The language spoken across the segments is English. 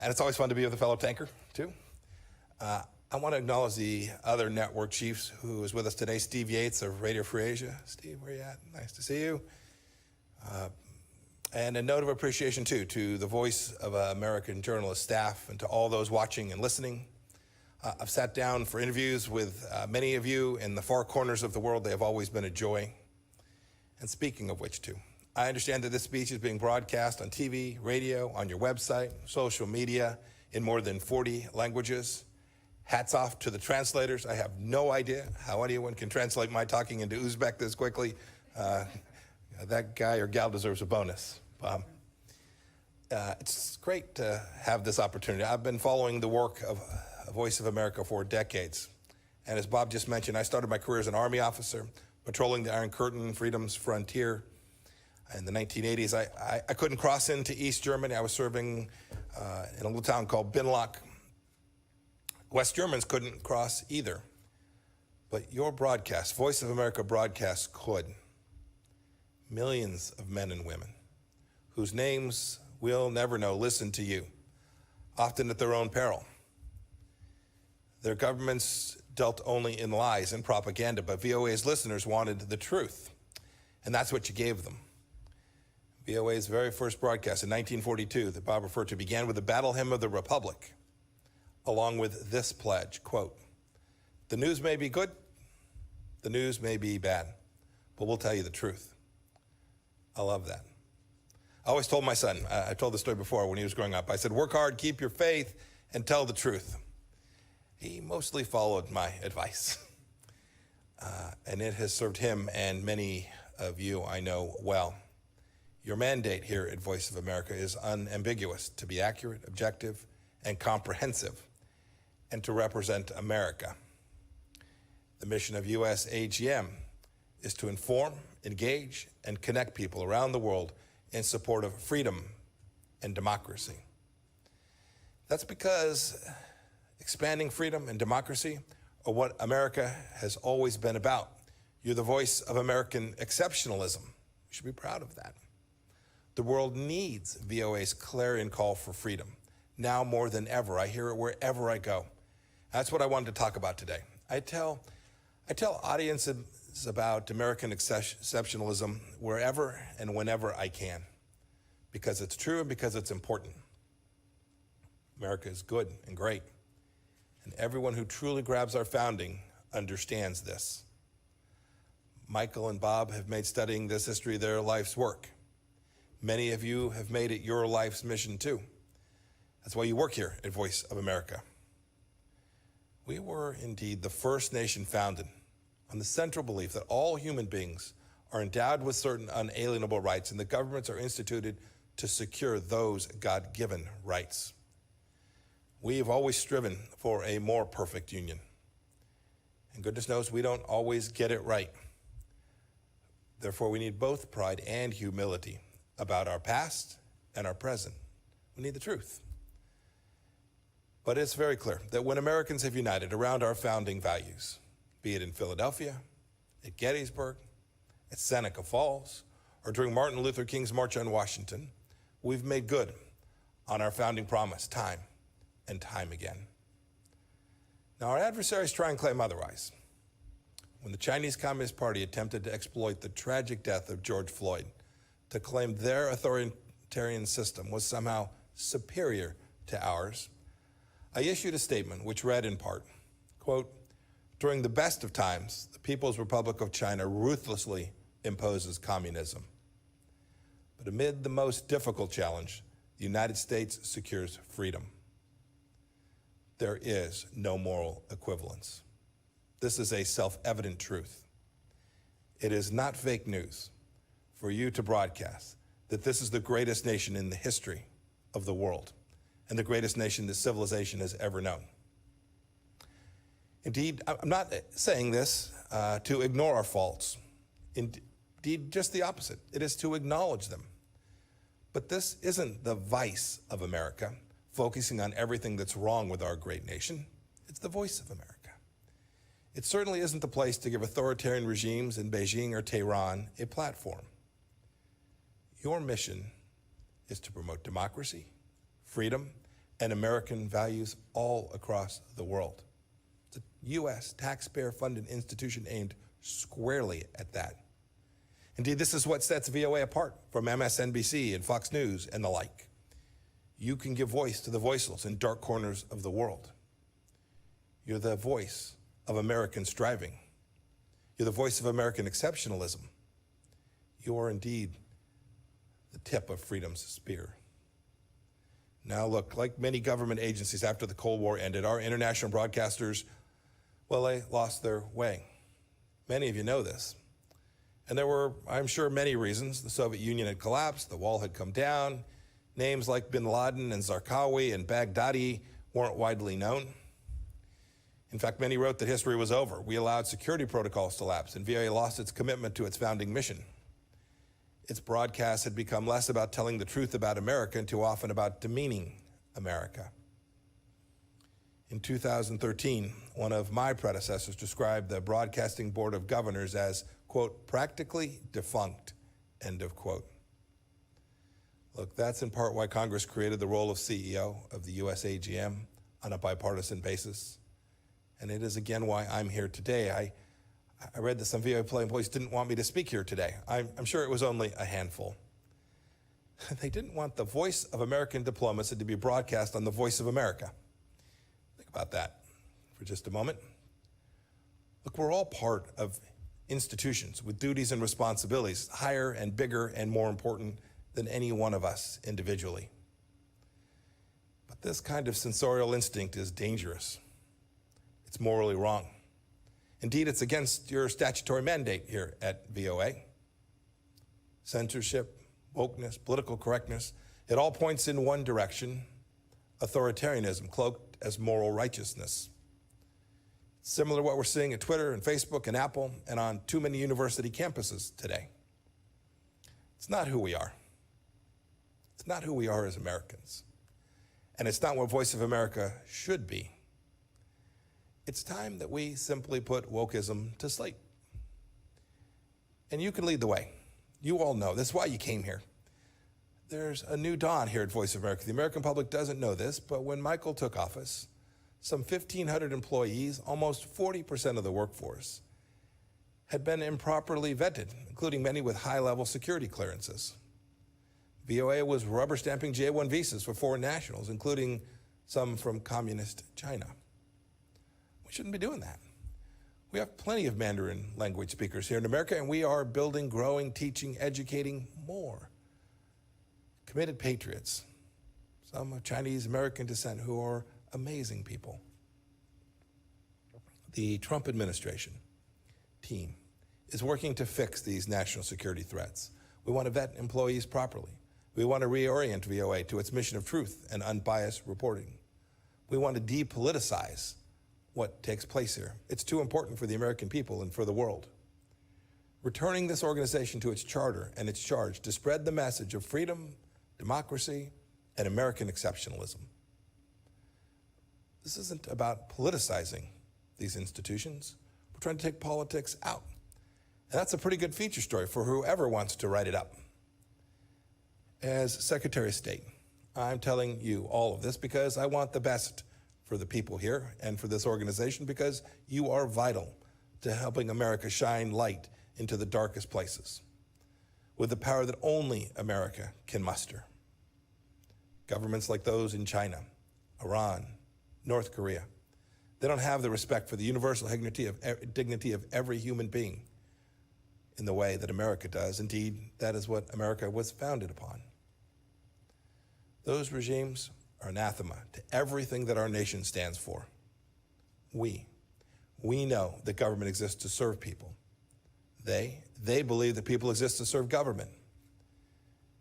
And it's always fun to be with a fellow tanker, too. I want to acknowledge the other network chiefs who is with us today. Steve Yates of Radio Free Asia. Steve, where you at? Nice to see you. And a note of appreciation, too, to the Voice of American journalist staff and to all those watching and listening. I've sat down for interviews with many of you in the far corners of the world. They have always been a joy. And speaking of which, too, I understand that this speech is being broadcast on TV, radio, on your website, social media, in more than 40 languages. Hats off to the translators. I have no idea how anyone can translate my talking into Uzbek this quickly. That guy or gal deserves a bonus. It's great to have this opportunity. I've been following the work of Voice of America for decades. And as Bob just mentioned, I started my career as an Army officer, patrolling the Iron Curtain, freedom's frontier. In the 1980s, I couldn't cross into East Germany. I was serving in a little town called Binlock. West Germans couldn't cross either. But your broadcast, Voice of America broadcast, could. Millions of men and women whose names we'll never know listen to you, often at their own peril. Their governments dealt only in lies and propaganda, but VOA's listeners wanted the truth, and that's what you gave them. VOA's very first broadcast in 1942 that Bob referred to began with the Battle Hymn of the Republic, along with this pledge, quote, "The news may be good, the news may be bad, but we'll tell you the truth." I love that. I always told my son, I told the story before when he was growing up, I said, work hard, keep your faith, and tell the truth. He mostly followed my advice, and it has served him and many of you I know well. Your mandate here at Voice of America is unambiguous: to be accurate, objective, and comprehensive, and to represent America. The mission of US AGM is to inform, engage, and connect people around the world in support of freedom and democracy. That's because expanding freedom and democracy are what America has always been about. You're the voice of American exceptionalism. You should be proud of that. The world needs VOA's clarion call for freedom. Now more than ever, I hear it wherever I go. That's what I wanted to talk about today. I tell audiences about American exceptionalism wherever and whenever I can, because it's true and because it's important. America is good and great, and everyone who truly grabs our founding understands this. Michael and Bob have made studying this history their life's work. Many of you have made it your life's mission too. That's why you work here at Voice of America. We were indeed the first nation founded on the central belief that all human beings are endowed with certain unalienable rights, and the governments are instituted to secure those God-given rights. We have always striven for a more perfect union. And goodness knows we don't always get it right. Therefore, we need both pride and humility about our past and our present. We need the truth. But it's very clear that when Americans have united around our founding values, be it in Philadelphia, at Gettysburg, at Seneca Falls, or during Martin Luther King's March on Washington, we've made good on our founding promise time and time again. Now, our adversaries try and claim otherwise. When the Chinese Communist Party attempted to exploit the tragic death of George Floyd to claim their authoritarian system was somehow superior to ours, I issued a statement which read in part, quote, "During the best of times, the People's Republic of China ruthlessly imposes communism. But amid the most difficult challenge, the United States secures freedom. There is no moral equivalence. This is a self-evident truth. It is not fake news for you to broadcast that this is the greatest nation in the history of the world and the greatest nation that civilization has ever known. Indeed, I'm not saying this to ignore our faults. Indeed, just the opposite. It is to acknowledge them. But this isn't the vice of America, focusing on everything that's wrong with our great nation. It's the voice of America. It certainly isn't the place to give authoritarian regimes in Beijing or Tehran a platform. Your mission is to promote democracy, freedom, and American values all across the world. It's a U.S. taxpayer-funded institution aimed squarely at that. Indeed, this is what sets VOA apart from MSNBC and Fox News and the like. You can give voice to the voiceless in dark corners of the world. You're the voice of American striving. You're the voice of American exceptionalism. You are indeed the tip of freedom's spear. Now look, like many government agencies after the Cold War ended, our international broadcasters, well, they lost their way. Many of you know this. And there were, I'm sure, many reasons. The Soviet Union had collapsed, the wall had come down, names like bin Laden and Zarqawi and Baghdadi weren't widely known. In fact, many wrote that history was over. We allowed security protocols to lapse, and VOA lost its commitment to its founding mission. Its broadcasts had become less about telling the truth about America and too often about demeaning America. In 2013, one of my predecessors described the Broadcasting Board of Governors as, quote, practically defunct, end of quote. Look, that's in part why Congress created the role of CEO of the USAGM on a bipartisan basis. And it is again why I'm here today. I read that some VOA employees didn't want me to speak here today. I'm sure it was only a handful. They didn't want the voice of American diplomacy to be broadcast on the Voice of America. Think about that for just a moment. Look, we're all part of institutions with duties and responsibilities higher and bigger and more important than any one of us individually. But this kind of censorial instinct is dangerous. It's morally wrong. Indeed, it's against your statutory mandate here at VOA. Censorship, wokeness, political correctness, it all points in one direction: authoritarianism cloaked as moral righteousness. Similar to what we're seeing at Twitter and Facebook and Apple and on too many university campuses today. It's not who we are. It's not who we are as Americans. And it's not what Voice of America should be. It's time that we simply put wokeism to sleep. And you can lead the way. You all know. That's why you came here. There's a new dawn here at Voice of America. The American public doesn't know this, but when Michael took office, some 1,500 employees, almost 40% of the workforce, had been improperly vetted, including many with high-level security clearances. VOA was rubber stamping J-1 visas for foreign nationals, including some from communist China. We shouldn't be doing that. We have plenty of Mandarin language speakers here in America, and we are building, growing, teaching, educating more committed patriots, some of Chinese American descent who are amazing people. The Trump administration team is working to fix these national security threats. We want to vet employees properly. We want to reorient VOA to its mission of truth and unbiased reporting. We want to depoliticize what takes place here. It's too important for the American people and for the world. Returning this organization to its charter and its charge to spread the message of freedom, democracy, and American exceptionalism. This isn't about politicizing these institutions. We're trying to take politics out. And that's a pretty good feature story for whoever wants to write it up. As Secretary of State, I'm telling you all of this because I want the best for the people here and for this organization, because you are vital to helping America shine light into the darkest places with the power that only America can muster. Governments like those in China, Iran, North Korea, they don't have the respect for the universal dignity of every human being in the way that America does. Indeed, that is what America was founded upon. Those regimes are anathema to everything that our nation stands for. We know that government exists to serve people. They believe that people exist to serve government.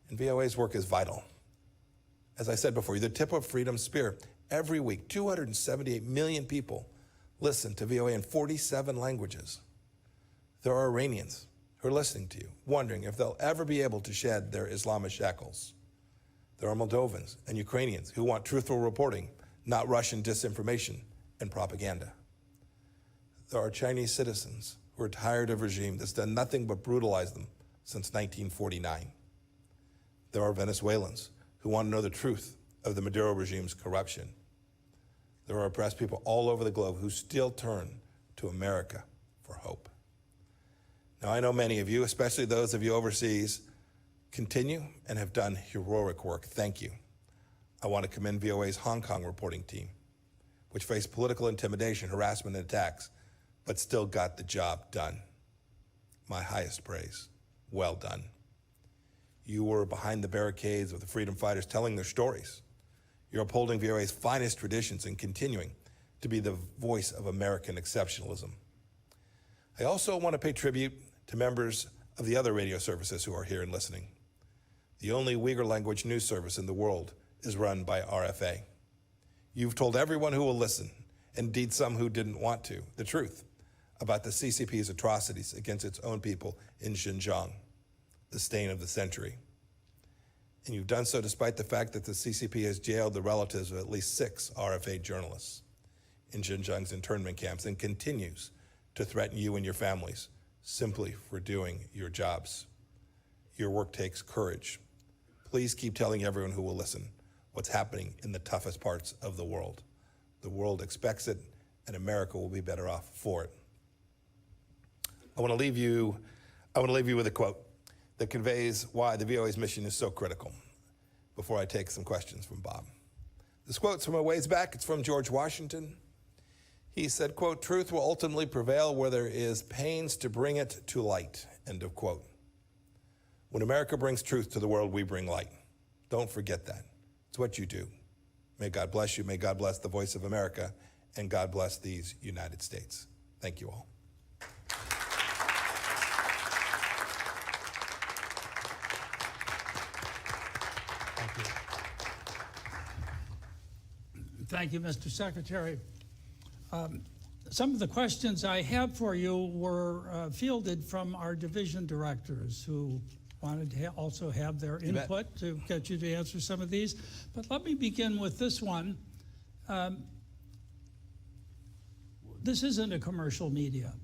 And VOA's work is vital. As I said before, you're the tip of freedom's spear. Every week, 278 million people listen to VOA in 47 languages. There are Iranians who are listening to you, wondering if they'll ever be able to shed their Islamic shackles. There are Moldovans and Ukrainians who want truthful reporting, not Russian disinformation and propaganda. There are Chinese citizens who are tired of a regime that's done nothing but brutalize them since 1949. There are Venezuelans who want to know the truth of the Maduro regime's corruption. There are oppressed people all over the globe who still turn to America for hope. Now, I know many of you, especially those of you overseas, continue and have done heroic work. Thank you. I want to commend VOA's Hong Kong reporting team, which faced political intimidation, harassment, and attacks, but still got the job done. My highest praise. Well done. You were behind the barricades of the freedom fighters telling their stories. You're upholding VOA's finest traditions and continuing to be the voice of American exceptionalism. I also want to pay tribute to members of the other radio services who are here and listening. The only Uyghur language news service in the world is run by RFA. You've told everyone who will listen, indeed some who didn't want to, the truth about the CCP's atrocities against its own people in Xinjiang, the stain of the century. And you've done so despite the fact that the CCP has jailed the relatives of at least 6 RFA journalists in Xinjiang's internment camps and continues to threaten you and your families simply for doing your jobs. Your work takes courage. Please keep telling everyone who will listen what's happening in the toughest parts of the world. The world expects it, and America will be better off for it. I want to leave you with a quote that conveys why the VOA's mission is so critical before I take some questions from Bob. This quote's from a ways back. It's from George Washington. He said, quote, "Truth will ultimately prevail where there is pains to bring it to light," end of quote. When America brings truth to the world, we bring light. Don't forget that. It's what you do. May God bless you. May God bless the voice of America, and God bless these United States. Thank you all. Thank you, Mr. Secretary. Some of the questions I have for you were fielded from our division directors who wanted to also have their input to get you to answer some of these. But let me begin with this one. This isn't a commercial media.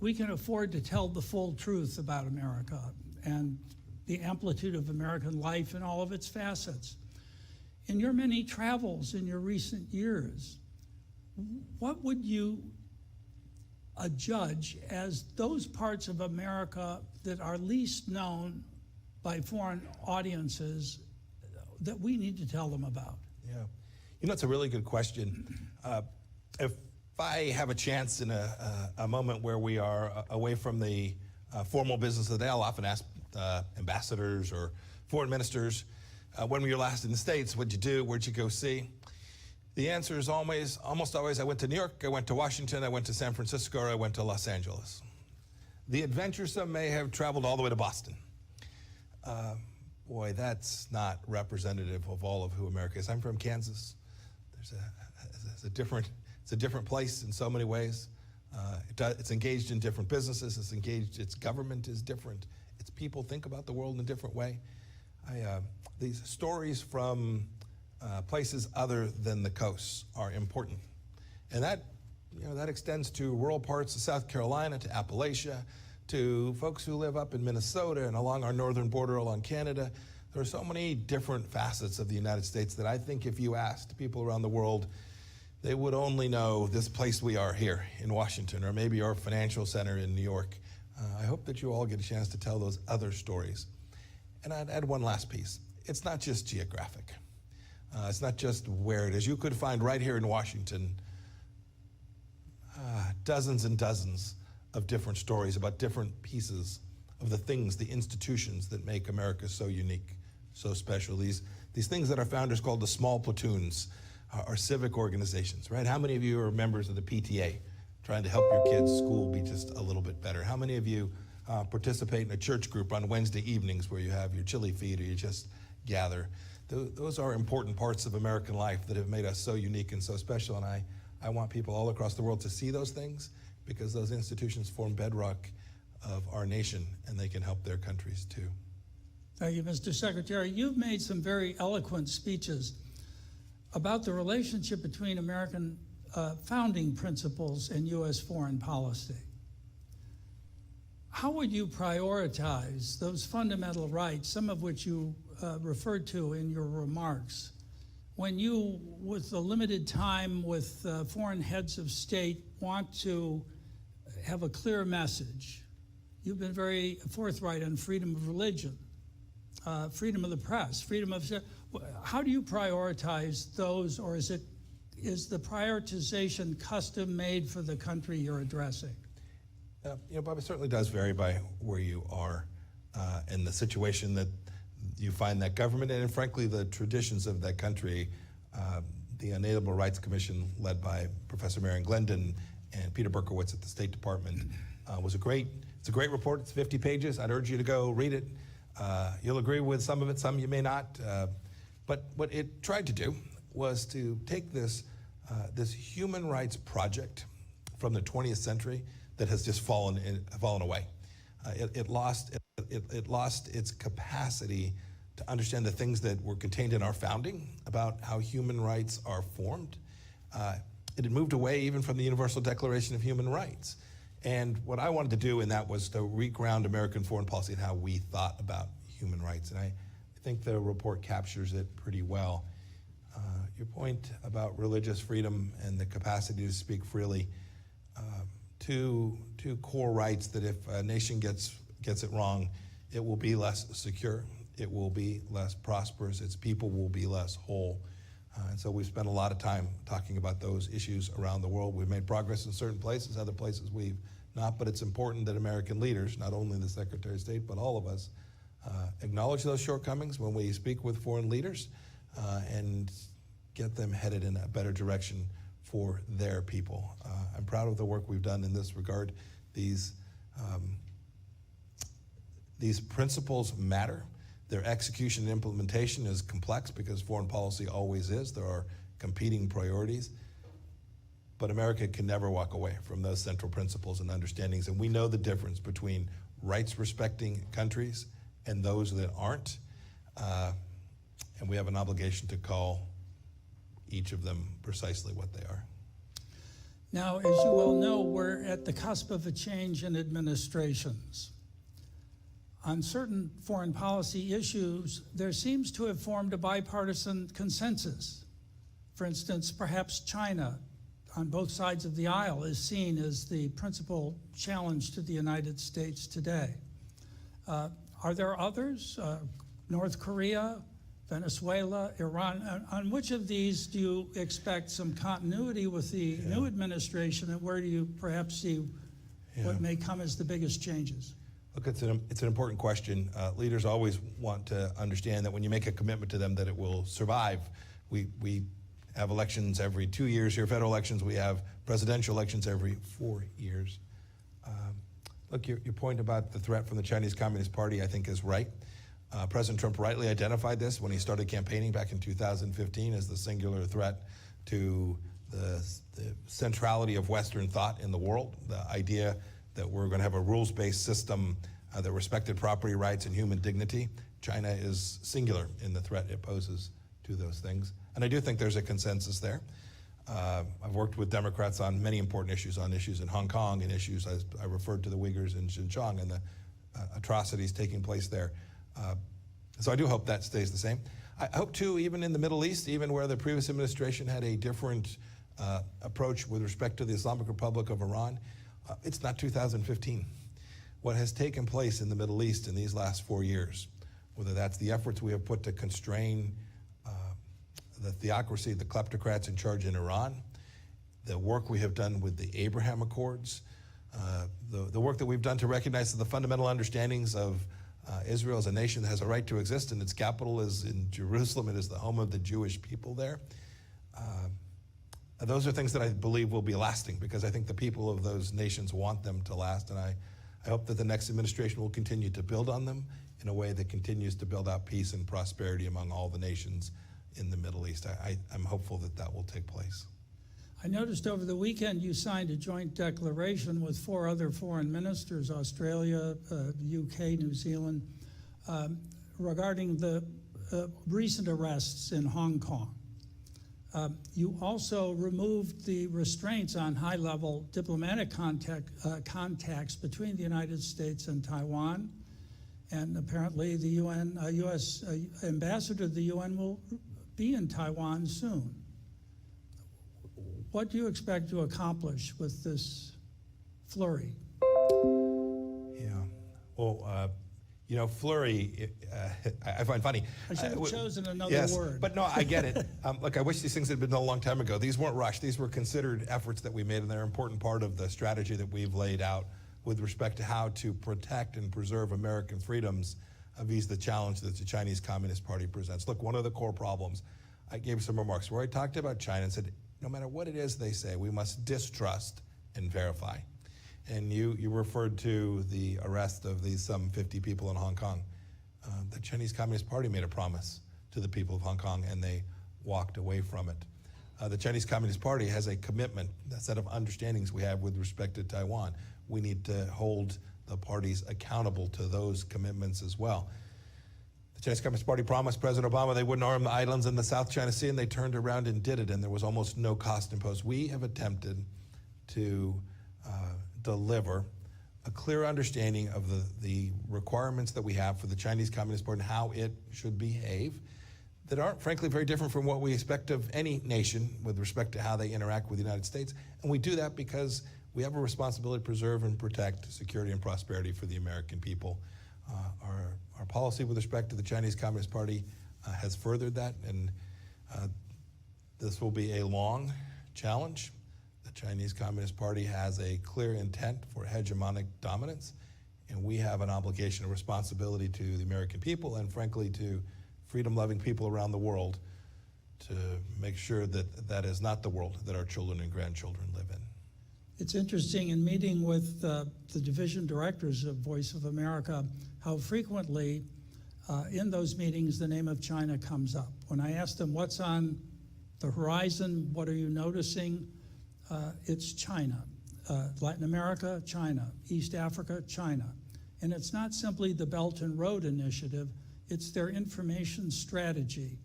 We can afford to tell the full truth about America and the amplitude of American life in all of its facets. In your many travels in your recent years, what would you judge as those parts of America that are least known by foreign audiences that we need to tell them about? Yeah, you know, it's a really good question. If I have a chance in a moment where we are away from the formal business of the day, I'll often ask ambassadors or foreign ministers, when were you last in the States? What'd you do? Where'd you go see? The answer is almost always, I went to New York, I went to Washington, I went to San Francisco, or I went to Los Angeles. The adventuresome may have traveled all the way to Boston. Boy, that's not representative of all of who America is. I'm from Kansas. It's a different place in so many ways. It's engaged in different businesses. Its government is different. Its people think about the world in a different way. These stories from places other than the coasts are important, and that extends to rural parts of South Carolina, to Appalachia, to folks who live up in Minnesota and along our northern border along Canada. There are so many different facets of the United States that I think if you asked people around the world, they would only know this place we are here in Washington, or maybe our financial center in New York. I hope that you all get a chance to tell those other stories. And I'd add one last piece. It's not just geographic. It's not just where it is. You could find right here in Washington dozens and dozens of different stories about different pieces of the things, the institutions that make America so unique, so special. These things that our founders called the small platoons, our civic organizations, right? How many of you are members of the PTA, trying to help your kids' school be just a little bit better? How many of you participate in a church group on Wednesday evenings where you have your chili feed or you just gather? Those are important parts of American life that have made us so unique and so special, and I want people all across the world to see those things, because those institutions form bedrock of our nation, and they can help their countries too. Thank you, Mr. Secretary. You've made some very eloquent speeches about the relationship between American founding principles and U.S. foreign policy. How would you prioritize those fundamental rights, some of which you referred to in your remarks, when you, with the limited time with foreign heads of state, want to have a clear message, you've been very forthright on freedom of religion, freedom of the press, freedom of, how do you prioritize those, or is the prioritization custom made for the country you're addressing? Bob, it certainly does vary by where you are and the situation that you find that government, and frankly, the traditions of that country. The Unalienable Rights Commission, led by Professor Marion Glendon and Peter Berkowitz at the State Department, it's a great report. It's 50 pages. I'd urge you to go read it. You'll agree with some of it, some you may not. But what it tried to do was to take this human rights project from the 20th century that has just fallen away. It lost its capacity to understand the things that were contained in our founding about how human rights are formed. It had moved away even from the Universal Declaration of Human Rights. And what I wanted to do in that was to reground American foreign policy and how we thought about human rights. And I think the report captures it pretty well. Your point about religious freedom and the capacity to speak freely, two core rights that if a nation gets it wrong, it will be less secure, it will be less prosperous, its people will be less whole. And so we've spent a lot of time talking about those issues around the world. We've made progress in certain places, other places we've not, but it's important that American leaders, not only the Secretary of State, but all of us, acknowledge those shortcomings when we speak with foreign leaders and get them headed in a better direction for their people. I'm proud of the work we've done in this regard. These principles matter. Their execution and implementation is complex because foreign policy always is. There are competing priorities. But America can never walk away from those central principles and understandings. And we know the difference between rights-respecting countries and those that aren't. And we have an obligation to call each of them precisely what they are. Now, as you well know, we're at the cusp of a change in administrations. On certain foreign policy issues, there seems to have formed a bipartisan consensus. For instance, perhaps China, on both sides of the aisle, is seen as the principal challenge to the United States today. Are there others? North Korea, Venezuela, Iran? On which of these do you expect some continuity with the new administration, and where do you perhaps see what may come as the biggest changes? Look, it's an important question. Leaders always want to understand that when you make a commitment to them that it will survive. We have elections every 2 years here, federal elections. We have presidential elections every 4 years. Look, your point about the threat from the Chinese Communist Party, I think, is right. President Trump rightly identified this when he started campaigning back in 2015 as the singular threat to the centrality of Western thought in the world, the idea that we're going to have a rules-based system that respected property rights and human dignity. China is singular in the threat it poses to those things. And I do think there's a consensus there. I've worked with Democrats on many important issues, in Hong Kong, and issues as I referred to the Uyghurs in Xinjiang and the atrocities taking place there. So I do hope that stays the same. I hope too, even in the Middle East, even where the previous administration had a different approach with respect to the Islamic Republic of Iran, it's not 2015. What has taken place in the Middle East in these last 4 years, whether that's the efforts we have put to constrain the theocracy, the kleptocrats in charge in Iran, the work we have done with the Abraham Accords, the work that we've done to recognize the fundamental understandings of Israel as a nation that has a right to exist, and its capital is in Jerusalem. It is the home of the Jewish people there. Those are things that I believe will be lasting, because I think the people of those nations want them to last, and I hope that the next administration will continue to build on them in a way that continues to build out peace and prosperity among all the nations in the Middle East. I'm hopeful that that will take place. I noticed over the weekend you signed a joint declaration with 4 other foreign ministers, Australia, UK, New Zealand, regarding the recent arrests in Hong Kong. You also removed the restraints on high-level diplomatic contacts between the United States and Taiwan, and apparently the U.S. ambassador to the UN will be in Taiwan soon. What do you expect to accomplish with this flurry? Yeah. Well, flurry, I find funny. I should have chosen another yes, word. But no, I get it. Look, I wish these things had been done a long time ago. These weren't rushed. These were considered efforts that we made, and they're an important part of the strategy that we've laid out with respect to how to protect and preserve American freedoms vis the challenge that the Chinese Communist Party presents. Look, one of the core problems, I gave some remarks where I talked about China and said, no matter what it is they say, we must distrust and verify. And you referred to the arrest of these some 50 people in Hong Kong. The Chinese Communist Party made a promise to the people of Hong Kong, and they walked away from it. The Chinese Communist Party has a commitment, a set of understandings we have with respect to Taiwan. We need to hold the parties accountable to those commitments as well. The Chinese Communist Party promised President Obama they wouldn't arm the islands in the South China Sea, and they turned around and did it, and there was almost no cost imposed. We have attempted to deliver a clear understanding of the requirements that we have for the Chinese Communist Party and how it should behave that aren't, frankly, very different from what we expect of any nation with respect to how they interact with the United States. And we do that because we have a responsibility to preserve and protect security and prosperity for the American people. Our policy with respect to the Chinese Communist Party has furthered that, and this will be a long challenge. The Chinese Communist Party has a clear intent for hegemonic dominance, and we have an obligation and responsibility to the American people and, frankly, to freedom-loving people around the world to make sure that that is not the world that our children and grandchildren live in. It's interesting in meeting with the division directors of Voice of America, how frequently in those meetings the name of China comes up. When I ask them what's on the horizon, what are you noticing, it's China. Latin America, China. East Africa, China. And it's not simply the Belt and Road Initiative, it's their information strategy,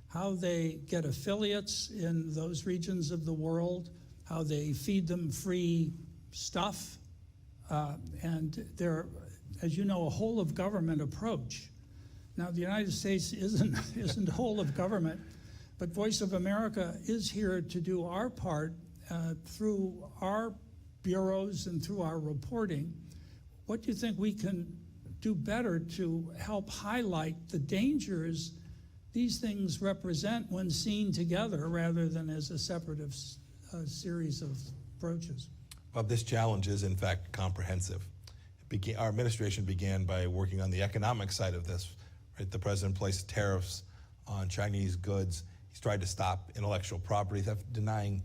how they get affiliates in those regions of the world, how they feed them free stuff, and they're, as you know, a whole of government approach. Now, the United States isn't whole of government, but Voice of America is here to do our part through our bureaus and through our reporting. What do you think we can do better to help highlight the dangers these things represent when seen together rather than as a separate series of approaches? Well, this challenge is, in fact, comprehensive. Our administration began by working on the economic side of this. Right? The president placed tariffs on Chinese goods. He's tried to stop intellectual property theft, denying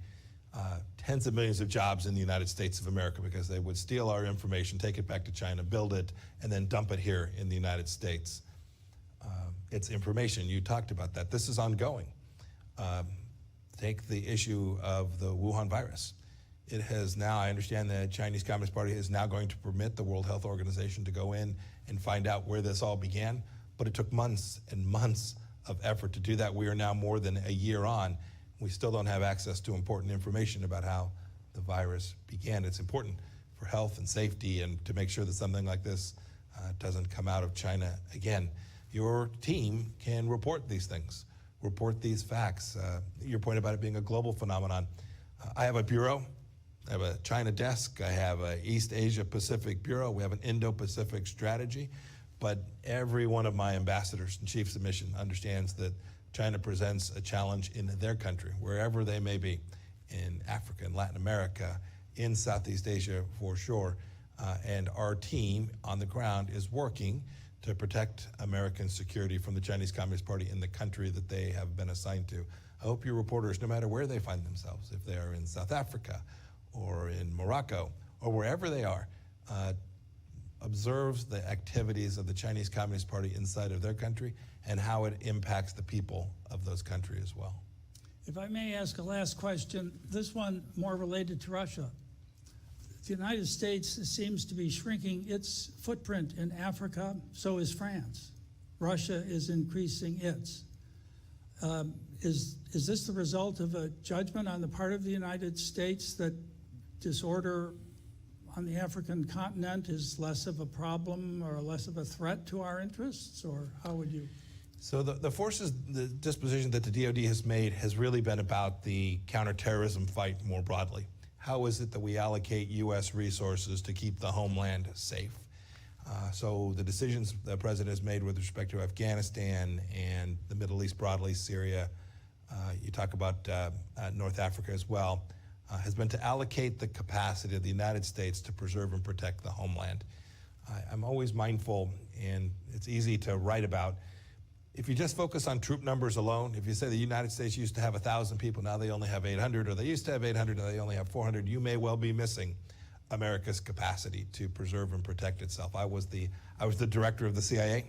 tens of millions of jobs in the United States of America because they would steal our information, take it back to China, build it, and then dump it here in the United States. It's information. You talked about that. This is ongoing. Take the issue of the Wuhan virus. It has now, I understand the Chinese Communist Party is now going to permit the World Health Organization to go in and find out where this all began, but it took months and months of effort to do that. We are now more than a year on. We still don't have access to important information about how the virus began. It's important for health and safety and to make sure that something like this doesn't come out of China again. Your team can report these things, report these facts. Your point about it being a global phenomenon. I have a bureau. I have a China desk. I have a East Asia Pacific bureau. We have an Indo-Pacific strategy. But every one of my ambassadors and chiefs of mission understands that China presents a challenge in their country, wherever they may be, in Africa, in Latin America, in Southeast Asia for sure. And our team on the ground is working to protect American security from the Chinese Communist Party in the country that they have been assigned to. I hope your reporters, no matter where they find themselves, if they are in South Africa or in Morocco or wherever they are, observes the activities of the Chinese Communist Party inside of their country and how it impacts the people of those countries as well. If I may ask a last question, this one more related to Russia. The United States seems to be shrinking its footprint in Africa, so is France. Russia is increasing its. Is this the result of a judgment on the part of the United States that disorder on the African continent is less of a problem or less of a threat to our interests, or how would you So the forces, the disposition that the DoD has made has really been about the counterterrorism fight more broadly. How is it that we allocate U.S. resources to keep the homeland safe? So the decisions the President has made with respect to Afghanistan and the Middle East broadly, Syria, you talk about North Africa as well, has been to allocate the capacity of the United States to preserve and protect the homeland. I'm always mindful, and it's easy to write about, if you just focus on troop numbers alone, if you say the United States used to have 1,000 people, now they only have 800, or they used to have 800, now they only have 400, you may well be missing America's capacity to preserve and protect itself. I was the director of the CIA.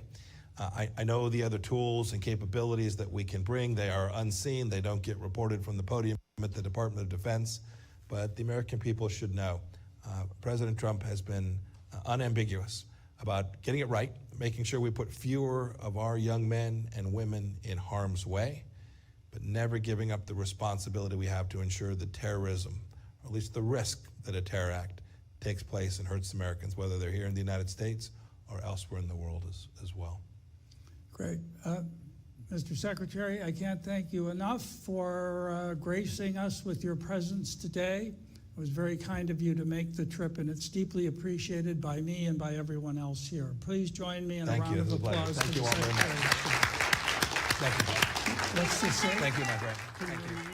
I know the other tools and capabilities that we can bring. They are unseen. They don't get reported from the podium at the Department of Defense, but the American people should know. President Trump has been unambiguous about getting it right, making sure we put fewer of our young men and women in harm's way, but never giving up the responsibility we have to ensure that terrorism, or at least the risk that a terror act takes place and hurts Americans, whether they're here in the United States or elsewhere in the world as well. Great. Mr. Secretary, I can't thank you enough for gracing us with your presence today. It was very kind of you to make the trip, and it's deeply appreciated by me and by everyone else here. Please join me in a round of applause. Thank you all very much. Thank you. Let's just say, Thank you, my friend. Thank you.